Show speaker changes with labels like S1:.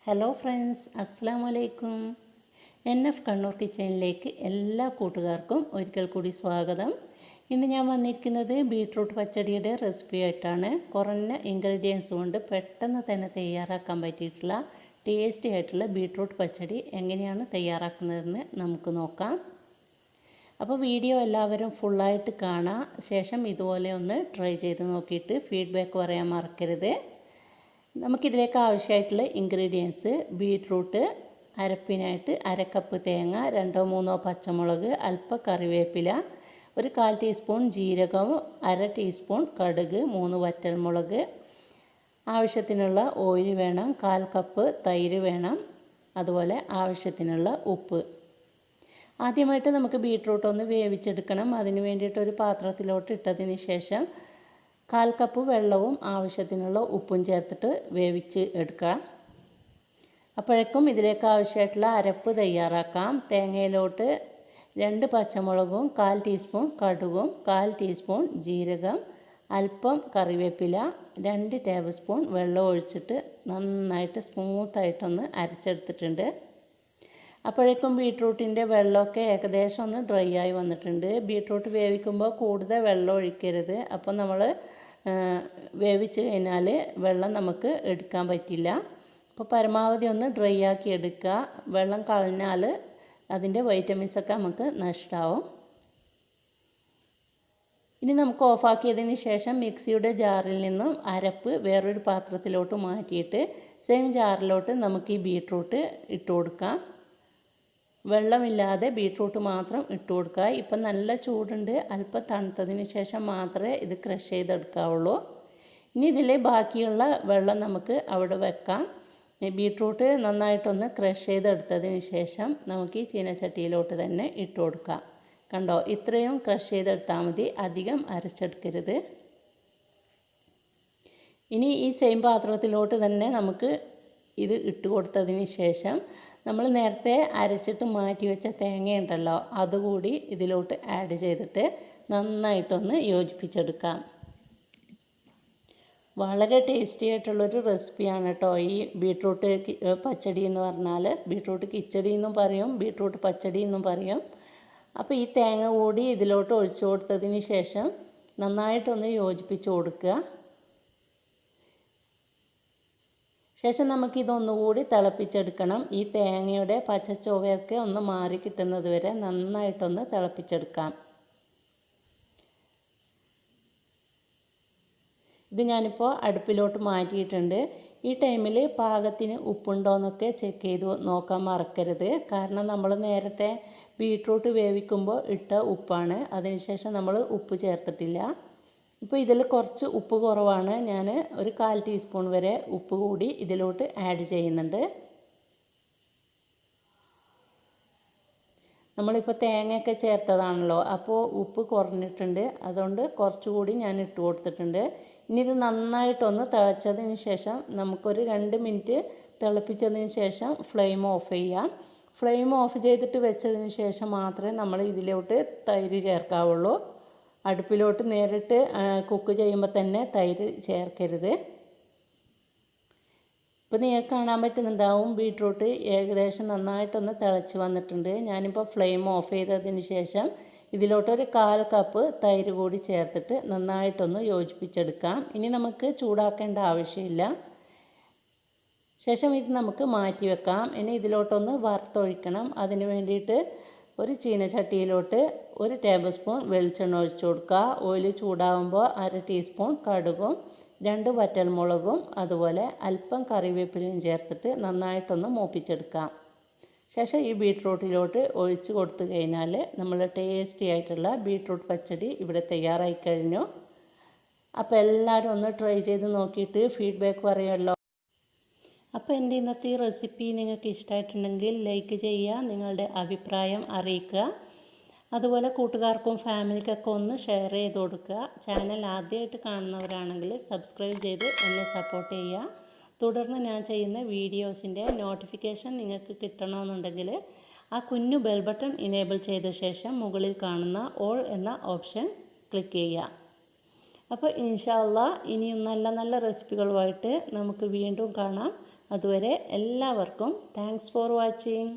S1: Hello friends, അസ്സലാമു അലൈക്കും. കണ്ണൂർ കിച്ചണിലേക്ക് എല്ലാ കൂട്ടുകാർക്കും ഒരിക്കൽ കൂടി സ്വാഗതം. ഇന്ന് ഞാൻ വന്നിരിക്കുന്നത് ബീട്രൂട്ട് പച്ചടിയുടെ റെസിപ്പി ആയിട്ടാണ്. കുറഞ്ഞ ഇൻഗ്രീഡിയൻസ് കൊണ്ട് പെട്ടെന്ന് തന്നെ തയ്യാറാക്കാൻ പറ്റിയിട്ടുള്ള ടേസ്റ്റി ആയിട്ടുള്ള ബീട്രൂട്ട് പച്ചടി എങ്ങനെയാണ് തയ്യാറാക്കുന്നതെന്ന് നമുക്ക് നോക്കാം. അപ്പോൾ വീഡിയോ എല്ലാവരും ഫുള്ളായിട്ട് കാണാം. ശേഷം ഇതുപോലെ ഒന്ന് ട്രൈ ചെയ്ത് നോക്കിയിട്ട് ഫീഡ്ബാക്ക് പറയാൻ മറക്കരുത്. നമുക്കിതിലേക്ക് ആവശ്യമായിട്ടുള്ള ഇൻഗ്രീഡിയൻസ്: ബീട്രൂട്ട്, അരപ്പിനായിട്ട് 1 കപ്പ് തേങ്ങ, 2-3 പച്ചമുളക്, അല്പം കറിവേപ്പില, 1/4 ടീസ്പൂൺ ജീരകം, 1/2 ടീസ്പൂൺ കടുക്, 3 വറ്റൽമുളക്, ആവശ്യത്തിനുള്ള ഓയിൽ വേണം, 1/4 കപ്പ് തൈര് വേണം, അതുപോലെ ആവശ്യത്തിനുള്ള ഉപ്പ്. ആദ്യമായിട്ട് നമുക്ക് ബീട്രൂട്ട് ഒന്ന് വേവിച്ചെടുക്കണം. അതിന് വേണ്ടിയിട്ട് ഒരു പാത്രത്തിലോട്ട് ഇട്ടതിന് ശേഷം 1/4 കപ്പ് വെള്ളവും ആവശ്യത്തിനുള്ള ഉപ്പും ചേർത്തിട്ട് വേവിച്ച് എടുക്കാം. അപ്പോഴേക്കും ഇതിലേക്ക് ആവശ്യമായിട്ടുള്ള അരപ്പ് തയ്യാറാക്കാം. തേങ്ങയിലോട്ട് 2 പച്ചമുളകും, 1/4 ടീസ്പൂൺ കടുകും, 1/4 ടീസ്പൂൺ ജീരകം, അല്പം കറിവേപ്പില, 2 ടേബിൾ സ്പൂൺ വെള്ളം ഒഴിച്ചിട്ട് നന്നായിട്ട് സ്മൂത്തായിട്ടൊന്ന് അരച്ചെടുത്തിട്ടുണ്ട്. അപ്പോഴേക്കും ബീട്രൂട്ടിൻ്റെ വെള്ളമൊക്കെ ഏകദേശം ഒന്ന് ഡ്രൈ ആയി വന്നിട്ടുണ്ട്. ബീട്രൂട്ട് വേവിക്കുമ്പോൾ കൂടുതൽ വെള്ളം ഒഴിക്കരുത്. അപ്പോൾ നമ്മൾ വേവിച്ച് കഴിഞ്ഞാൽ വെള്ളം നമുക്ക് എടുക്കാൻ പറ്റില്ല. അപ്പോൾ പരമാവധി ഒന്ന് ഡ്രൈ ആക്കി എടുക്കുക. വെള്ളം കളഞ്ഞാൽ അതിൻ്റെ വൈറ്റമിൻസൊക്കെ നമുക്ക് നഷ്ടമാവും. ഇനി നമുക്ക് ഓഫാക്കിയതിന് ശേഷം മിക്സിയുടെ ജാറിൽ നിന്നും അരപ്പ് വേറൊരു പാത്രത്തിലോട്ട് മാറ്റിയിട്ട് സെയിം ജാറിലോട്ട് നമുക്ക് ഈ ബീട്രൂട്ട് ഇട്ട് കൊടുക്കാം. വെള്ളമില്ലാതെ ബീട്രൂട്ട് മാത്രം ഇട്ട് കൊടുക്കുക. ഇപ്പം നല്ല ചൂടുണ്ട്. അല്പം തണുത്തതിന് ശേഷം മാത്രമേ ഇത് ക്രഷ് ചെയ്തെടുക്കാവുള്ളൂ. ഇനി ഇതിൽ ബാക്കിയുള്ള വെള്ളം നമുക്ക് അവിടെ വെക്കാം. ബീട്രൂട്ട് നന്നായിട്ടൊന്ന് ക്രഷ് ചെയ്തെടുത്തതിന് ശേഷം നമുക്ക് ഈ ചീനച്ചട്ടിയിലോട്ട് തന്നെ ഇട്ട് കൊടുക്കാം. കണ്ടോ, ഇത്രയും ക്രഷ് ചെയ്തെടുത്താൽ മതി, അധികം അരച്ചെടുക്കരുത്. ഇനി ഈ സെയിം പാത്രത്തിലോട്ട് തന്നെ നമുക്ക് ഇത് ഇട്ട് കൊടുത്തതിന് ശേഷം നമ്മൾ നേരത്തെ അരച്ചിട്ട് മാറ്റി വെച്ച തേങ്ങയുണ്ടല്ലോ, അതുകൂടി ഇതിലോട്ട് ആഡ് ചെയ്തിട്ട് നന്നായിട്ടൊന്ന് യോജിപ്പിച്ചെടുക്കാം. വളരെ ടേസ്റ്റി ആയിട്ടുള്ളൊരു റെസിപ്പിയാണ് കേട്ടോ ഈ ബീട്രൂട്ട് പച്ചടി എന്ന് പറഞ്ഞാൽ. ബീട്രൂട്ട് കിച്ചടി എന്നും പറയും, ബീട്രൂട്ട് പച്ചടി എന്നും പറയും. അപ്പോൾ ഈ തേങ്ങ കൂടി ഇതിലോട്ട് ഒഴിച്ചു കൊടുത്തതിന് ശേഷം നന്നായിട്ടൊന്ന് യോജിപ്പിച്ച് കൊടുക്കുക. ശേഷം നമുക്കിതൊന്നുകൂടി തിളപ്പിച്ചെടുക്കണം. ഈ തേങ്ങയുടെ പച്ചച്ചുവയൊക്കെ ഒന്ന് മാറി കിട്ടുന്നത് വരെ നന്നായിട്ടൊന്ന് തിളപ്പിച്ചെടുക്കാം. ഇത് ഞാനിപ്പോൾ അടുപ്പിലോട്ട് മാറ്റിയിട്ടുണ്ട്. ഈ ടൈമിൽ പാകത്തിന് ഉപ്പുണ്ടോയെന്നൊക്കെ ചെക്ക് ചെയ്ത് നോക്കാൻ മറക്കരുത്. കാരണം നമ്മൾ നേരത്തെ ബീട്രൂട്ട് വേവിക്കുമ്പോൾ ഇട്ട ഉപ്പാണ്. അതിനുശേഷം നമ്മൾ ഉപ്പ് ചേർത്തിട്ടില്ല. ഇപ്പോൾ ഇതിൽ കുറച്ച് ഉപ്പ് കുറവാണ്. ഞാൻ 1/4 ടീസ്പൂൺ വരെ ഉപ്പ് കൂടി ഇതിലോട്ട് ആഡ് ചെയ്യുന്നുണ്ട്. നമ്മളിപ്പോൾ തേങ്ങയൊക്കെ ചേർത്തതാണല്ലോ, അപ്പോൾ ഉപ്പ് കുറഞ്ഞിട്ടുണ്ട്. അതുകൊണ്ട് കുറച്ചുകൂടി ഞാൻ ഇട്ട് കൊടുത്തിട്ടുണ്ട്. ഇനി ഇത് നന്നായിട്ടൊന്ന് തിളച്ചതിന് ശേഷം നമുക്കൊരു 2 മിനിറ്റ് തിളപ്പിച്ചതിന് ശേഷം ഫ്ലെയിം ഓഫ് ചെയ്യാം. ഫ്ലെയിം ഓഫ് ചെയ്തിട്ട് വെച്ചതിന് ശേഷം മാത്രമേ നമ്മൾ ഇതിലോട്ട് തൈര് ചേർക്കാവുള്ളൂ. അടുപ്പിലോട്ട് നേരിട്ട് കുക്ക് ചെയ്യുമ്പോൾ തന്നെ തൈര് ചേർക്കരുത്. ഇപ്പോൾ നിങ്ങൾക്ക് കാണാൻ പറ്റുന്നുണ്ടാവും ബീട്രൂട്ട് ഏകദേശം നന്നായിട്ടൊന്ന് തിളച്ച് വന്നിട്ടുണ്ട്. ഞാനിപ്പോൾ ഫ്ലെയിം ഓഫ് ചെയ്തതിന് ശേഷം ഇതിലോട്ടൊരു 1/4 കപ്പ് തൈര് കൂടി ചേർത്തിട്ട് നന്നായിട്ടൊന്ന് യോജിപ്പിച്ചെടുക്കാം. ഇനി നമുക്ക് ചൂടാക്കേണ്ട ആവശ്യമില്ല. ശേഷം ഇത് നമുക്ക് മാറ്റി വെക്കാം. ഇനി ഇതിലോട്ടൊന്ന് വറുത്തൊഴിക്കണം. അതിന് വേണ്ടിയിട്ട് ഒരു ചീനച്ചട്ടിയിലോട്ട് 1 ടേബിൾ സ്പൂൺ വെളിച്ചെണ്ണ ഒഴിച്ചു കൊടുക്കുക. ഓയിൽ ചൂടാകുമ്പോൾ 1/2 ടീസ്പൂൺ കടുകും 2 വറ്റൽമുളകും അതുപോലെ അല്പം കറിവേപ്പിലയും ചേർത്തിട്ട് നന്നായിട്ടൊന്ന് മൂപ്പിച്ചെടുക്കാം. ശേഷം ഈ ബീട്രൂട്ടിലോട്ട് ഒഴിച്ച് കൊടുത്തു കഴിഞ്ഞാൽ നമ്മൾ ടേസ്റ്റി ആയിട്ടുള്ള ബീട്രൂട്ട് പച്ചടി ഇവിടെ തയ്യാറായി കഴിഞ്ഞു. അപ്പോൾ എല്ലാവരും ഒന്ന് ട്രൈ ചെയ്ത് നോക്കിയിട്ട് ഫീഡ്ബാക്ക് പറയുമല്ലോ. അപ്പോൾ എൻ്റെ ഇന്നത്തെ ഈ റെസിപ്പി നിങ്ങൾക്ക് ഇഷ്ടമായിട്ടുണ്ടെങ്കിൽ ലൈക്ക് ചെയ്യുക, നിങ്ങളുടെ അഭിപ്രായം അറിയിക്കുക. അതുപോലെ കൂട്ടുകാർക്കും ഫാമിലിക്കൊക്കെ ഒന്ന് ഷെയർ ചെയ്ത് കൊടുക്കുക. ചാനൽ ആദ്യമായിട്ട് കാണുന്നവരാണെങ്കിൽ സബ്സ്ക്രൈബ് ചെയ്ത് എന്നെ സപ്പോർട്ട് ചെയ്യുക. തുടർന്ന് ഞാൻ ചെയ്യുന്ന വീഡിയോസിൻ്റെ നോട്ടിഫിക്കേഷൻ നിങ്ങൾക്ക് കിട്ടണമെന്നുണ്ടെങ്കിൽ ആ കുഞ്ഞു ബെൽ ബട്ടൺ ഇനേബിൾ ചെയ്ത ശേഷം മുകളിൽ കാണുന്ന ഓൾ എന്ന ഓപ്ഷൻ ക്ലിക്ക് ചെയ്യുക. അപ്പോൾ ഇൻഷാ അല്ലാഹ് ഇനിയും നല്ല നല്ല റെസിപ്പികളുമായിട്ട് നമുക്ക് വീണ്ടും കാണാം. അതുവരെ എല്ലാവർക്കും താങ്ക്സ് ഫോർ വാച്ചിങ്.